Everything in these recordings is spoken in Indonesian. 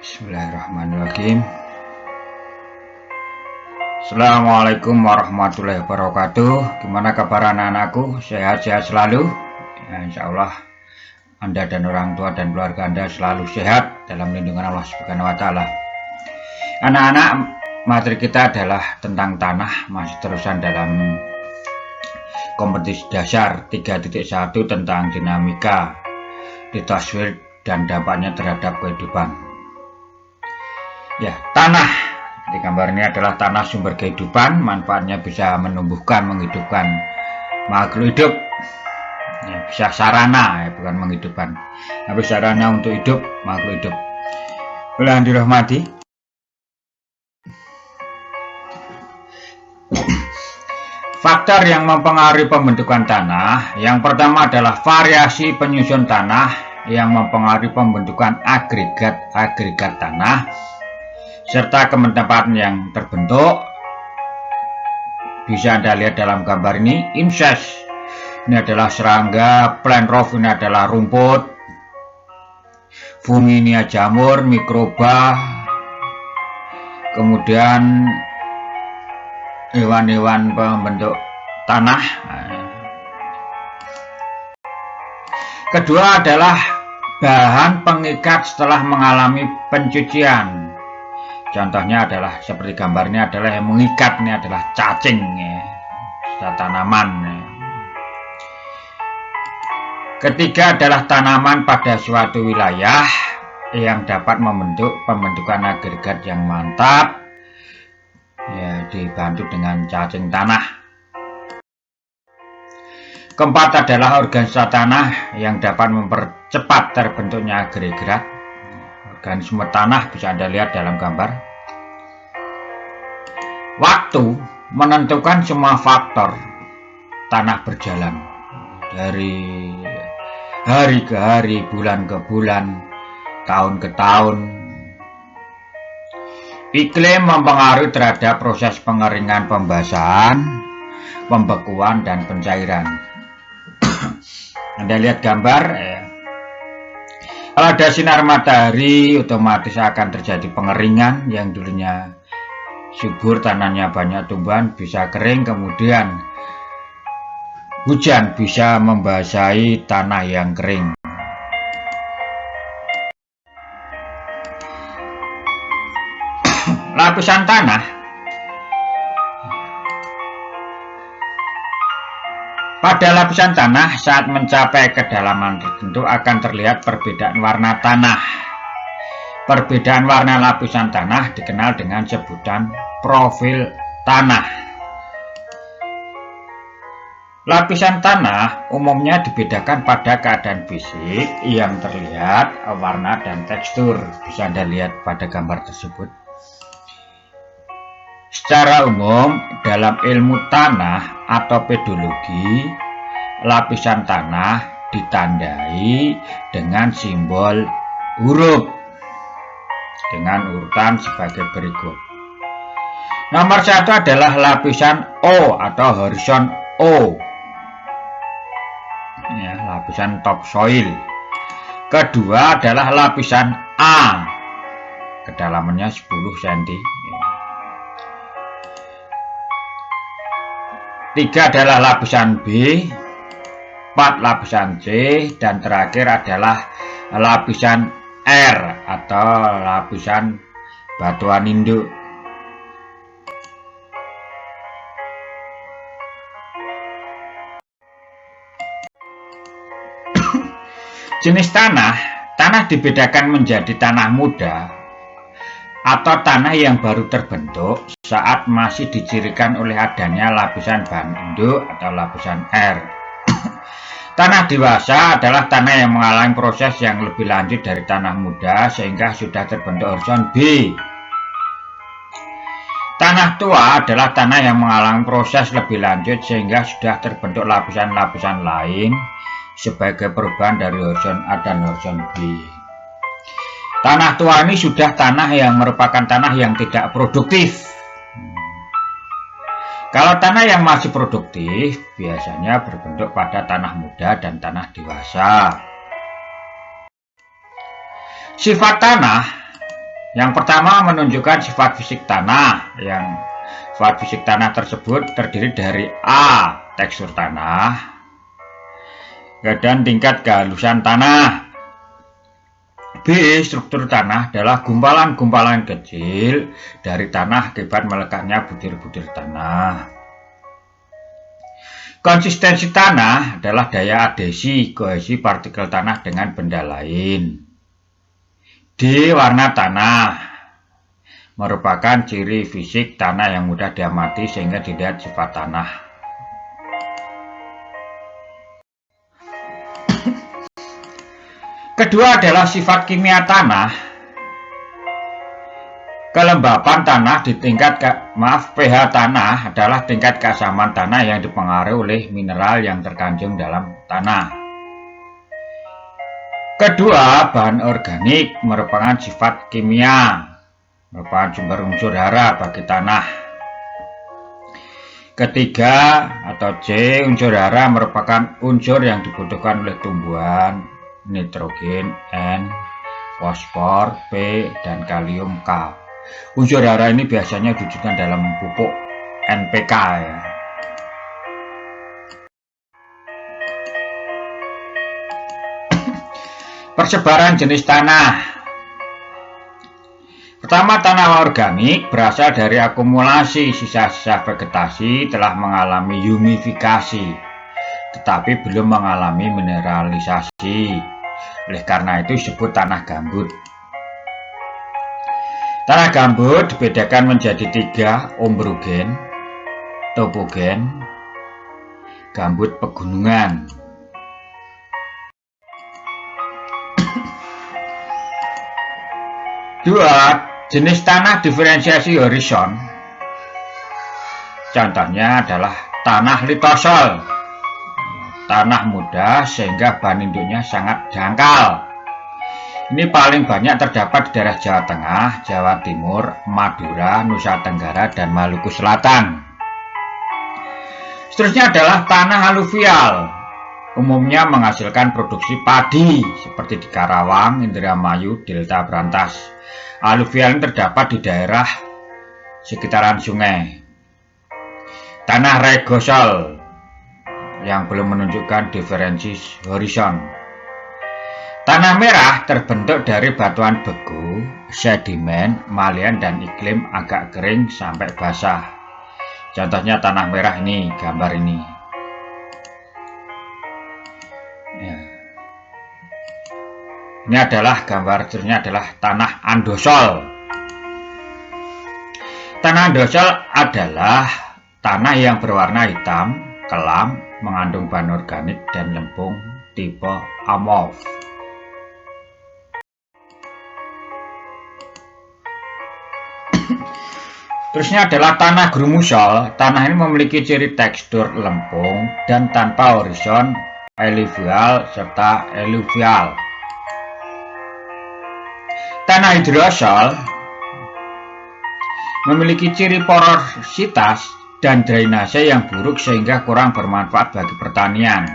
Bismillahirrahmanirrahim. Assalamualaikum warahmatullahi wabarakatuh. Gimana kabar anak-anakku? Sehat-sehat selalu? Ya, insya Allah Anda dan orang tua dan keluarga Anda selalu sehat dalam lindungan Allah Subhanahu wa Ta'ala. Anak-anak, materi kita adalah tentang tanah, masih terusan dalam kompetisi dasar 3.1 tentang dinamika di taswir dan dampaknya terhadap kehidupan. Ya, tanah di gambar ini adalah tanah sumber kehidupan, manfaatnya bisa menumbuhkan, menghidupkan makhluk hidup. Ya, bisa sarana, ya, bukan menghidupkan, tapi sarana untuk hidup makhluk hidup. Yang dirahmati, faktor yang mempengaruhi pembentukan tanah, yang pertama adalah variasi penyusun tanah yang mempengaruhi pembentukan agregat tanah serta kemenempatan yang terbentuk. Bisa Anda lihat dalam gambar ini. Insect ini adalah serangga, plant roof ini adalah rumput, fungi jamur, mikroba, kemudian hewan-hewan pembentuk tanah. Kedua adalah bahan pengikat setelah mengalami pencucian. Contohnya adalah seperti gambarnya adalah yang mengikat, ini adalah cacing, ya, tanaman. Ya. Ketiga adalah tanaman pada suatu wilayah yang dapat membentuk pembentukan agregat yang mantap, ya, dibantu dengan cacing tanah. Keempat adalah organisme tanah yang dapat mempercepat terbentuknya agregat. Organisme tanah bisa Anda lihat dalam gambar. Waktu menentukan semua faktor tanah berjalan dari hari ke hari, bulan ke bulan, tahun ke tahun. Iklim mempengaruhi terhadap proses pengeringan, pembasahan, pembekuan, dan pencairan. Anda lihat gambar, ya. Kalau ada sinar matahari, otomatis akan terjadi pengeringan. Yang dulunya subur, tanahnya banyak tumbuhan, bisa kering. Kemudian hujan bisa membasahi tanah yang kering. Lapisan tanah. Pada lapisan tanah, saat mencapai kedalaman tertentu akan terlihat perbedaan warna tanah. Perbedaan warna lapisan tanah dikenal dengan sebutan profil tanah. Lapisan tanah umumnya dibedakan pada keadaan fisik yang terlihat, warna, dan tekstur. Bisa Anda lihat pada gambar tersebut. Secara umum, dalam ilmu tanah atau pedologi, lapisan tanah ditandai dengan simbol huruf dengan urutan sebagai berikut. Nomor 1 adalah lapisan O atau horizon O, ya, lapisan topsoil. Kedua adalah lapisan A, kedalamannya 10 cm. 3 adalah lapisan B, 4 lapisan C, dan terakhir adalah lapisan R atau lapisan batuan induk. Jenis tanah dibedakan menjadi tanah muda atau tanah yang baru terbentuk saat masih dicirikan oleh adanya lapisan bahan induk atau lapisan R. Tanah dewasa adalah tanah yang mengalami proses yang lebih lanjut dari tanah muda sehingga sudah terbentuk horizon B. Tanah tua adalah tanah yang mengalami proses lebih lanjut sehingga sudah terbentuk lapisan-lapisan lain sebagai perubahan dari horizon A dan horizon B. Tanah tua ini sudah tanah yang merupakan tanah yang tidak produktif. Kalau tanah yang masih produktif biasanya berbentuk pada tanah muda dan tanah dewasa. Sifat tanah Yang pertama menunjukkan sifat fisik tanah. Yang sifat fisik tanah tersebut terdiri dari A. Tekstur tanah, dan tingkat kehalusan tanah. B. Struktur tanah adalah gumpalan-gumpalan kecil dari tanah akibat melekatnya butir-butir tanah. Konsistensi tanah adalah daya adhesi kohesi partikel tanah dengan benda lain. D. Warna tanah merupakan ciri fisik tanah yang mudah diamati sehingga dilihat sifat tanah. Kedua adalah sifat kimia tanah. Kelembapan tanah di tingkat pH tanah adalah tingkat keasaman tanah yang dipengaruhi oleh mineral yang terkandung dalam tanah. Kedua, bahan organik merupakan sifat kimia, merupakan sumber unsur hara bagi tanah. Ketiga atau C, unsur hara merupakan unsur yang dibutuhkan oleh tumbuhan, nitrogen N, fosfor P, dan kalium K. Unsur hara ini biasanya diwujudkan dalam pupuk NPK ya. Persebaran jenis tanah. Pertama, tanah organik berasal dari akumulasi sisa-sisa vegetasi telah mengalami humifikasi, tetapi belum mengalami mineralisasi. Oleh karena itu disebut tanah gambut. Tanah gambut dibedakan menjadi 3: ombrogen, topogen, gambut pegunungan. Dua, jenis tanah diferensiasi horizon. Contohnya adalah tanah litosol, tanah muda sehingga bahan induknya sangat dangkal. Ini paling banyak terdapat di daerah Jawa Tengah, Jawa Timur, Madura, Nusa Tenggara, dan Maluku Selatan. Seterusnya adalah tanah aluvial. Umumnya menghasilkan produksi padi seperti di Karawang, Indramayu, Delta Brantas. Aluvial terdapat di daerah sekitaran sungai. Tanah regosol yang belum menunjukkan diferensi horizon. Tanah merah terbentuk dari batuan beku, sedimen, malian, dan iklim agak kering sampai basah. Contohnya tanah merah ini, gambar ini. Ya. Ini adalah gambar seterusnya adalah tanah andosol. Tanah andosol adalah tanah yang berwarna hitam, kelam, mengandung bahan organik, dan lempung tipe amorf. Terusnya adalah tanah grumusol. Tanah ini memiliki ciri tekstur lempung dan tanpa horizon eluvial serta eluvial. Tanah hidrosol memiliki ciri porositas dan drainase yang buruk sehingga kurang bermanfaat bagi pertanian.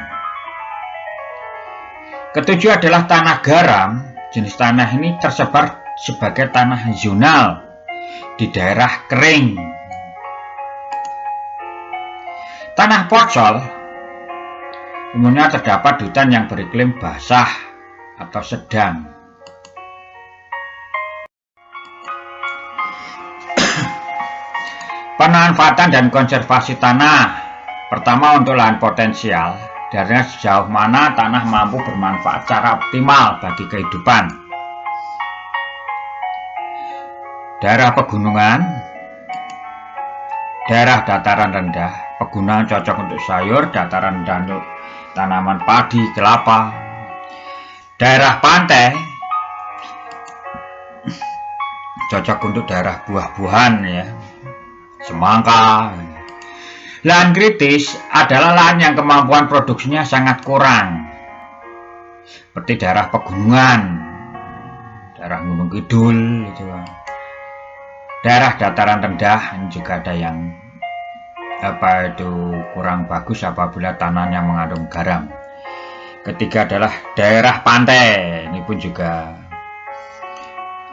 Ketujuh adalah tanah garam. Jenis tanah ini tersebar sebagai tanah zonal di daerah kering. Tanah potsol umumnya terdapat di hutan yang beriklim basah atau sedang. Pemanfaatan dan konservasi tanah. Pertama, untuk lahan potensial, dari sejauh mana tanah mampu bermanfaat secara optimal bagi kehidupan. Daerah pegunungan, daerah dataran rendah. Pegunungan cocok untuk sayur, dataran rendah untuk tanaman padi, kelapa. Daerah pantai cocok untuk daerah buah-buahan ya, semangka. Lahan kritis adalah lahan yang kemampuan produksinya sangat kurang, seperti daerah pegunungan, daerah Gunung Kidul gitu. Daerah dataran rendah juga ada yang kurang bagus apabila tanahnya mengandung garam. Ketiga adalah daerah pantai. Ini pun juga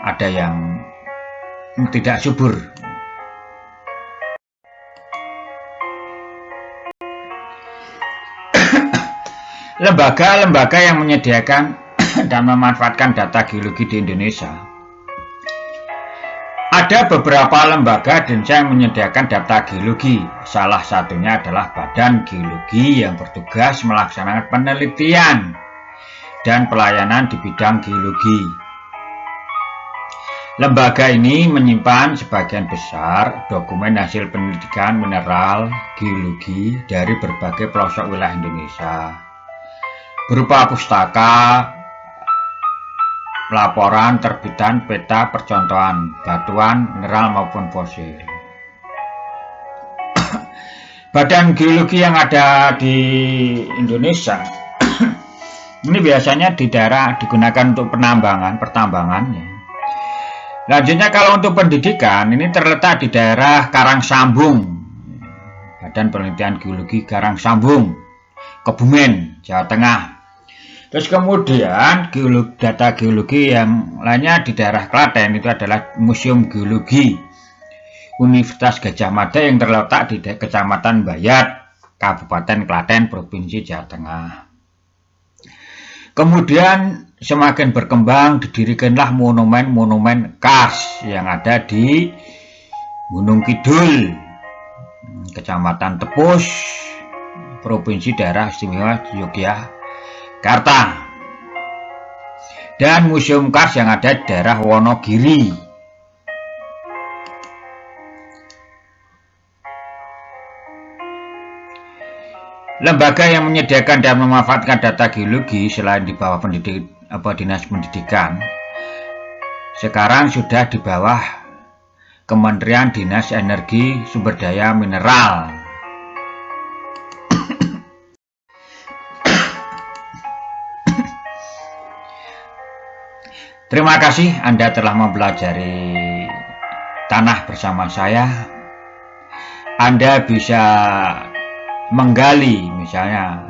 ada yang tidak subur. Lembaga-lembaga yang menyediakan dan memanfaatkan data geologi di Indonesia. Ada beberapa lembaga yang menyediakan data geologi. Salah satunya adalah Badan Geologi yang bertugas melaksanakan penelitian dan pelayanan di bidang geologi. Lembaga ini menyimpan sebagian besar dokumen hasil penelitian mineral geologi dari berbagai pelosok wilayah Indonesia, berupa pustaka, laporan, terbitan, peta, percontohan, batuan, mineral maupun fosil. Badan geologi yang ada di Indonesia ini biasanya di daerah digunakan untuk pertambangan ya. Lanjutnya kalau untuk pendidikan ini terletak di daerah Karangsambung, Badan Penelitian Geologi Karangsambung, Kebumen, Jawa Tengah. Terus kemudian data geologi yang lainnya di daerah Klaten itu adalah Museum Geologi Universitas Gadjah Mada yang terletak di Kecamatan Bayat, Kabupaten Klaten, Provinsi Jawa Tengah. Kemudian semakin berkembang didirikanlah monumen-monumen kars yang ada di Gunung Kidul, Kecamatan Tepus, Provinsi Daerah Istimewa Yogyakarta, dan Museum Kars yang ada di daerah Wonogiri. Lembaga yang menyediakan dan memanfaatkan data geologi selain di bawah Dinas Pendidikan, sekarang sudah di bawah Kementerian Dinas Energi Sumber Daya Mineral. Terima kasih Anda telah mempelajari tanah bersama saya. Anda bisa menggali misalnya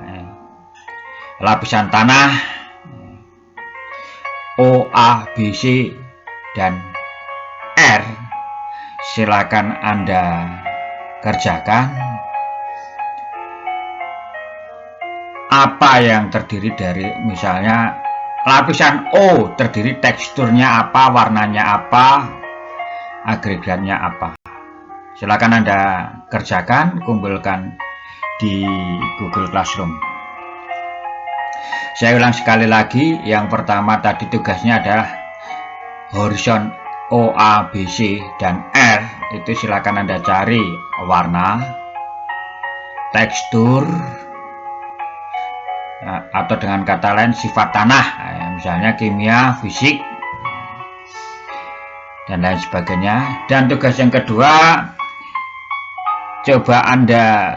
lapisan tanah O, A, B, C, dan R. Silakan Anda kerjakan. Apa yang terdiri dari misalnya lapisan O terdiri teksturnya apa, warnanya apa, agregatnya apa. Silakan Anda kerjakan, kumpulkan di Google Classroom. Saya ulang sekali lagi, yang pertama tadi tugasnya adalah horizon O, A, B, C, dan R. Itu silakan Anda cari warna, tekstur, atau dengan kata lain sifat tanah, misalnya kimia, fisik, dan lain sebagainya. Dan tugas yang kedua, coba Anda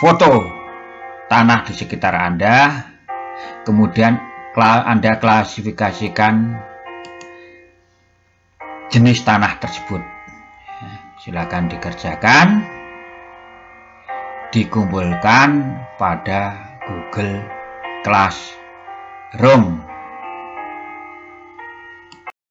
foto tanah di sekitar Anda, kemudian Anda klasifikasikan jenis tanah tersebut. Silakan dikerjakan, dikumpulkan pada Google Classroom.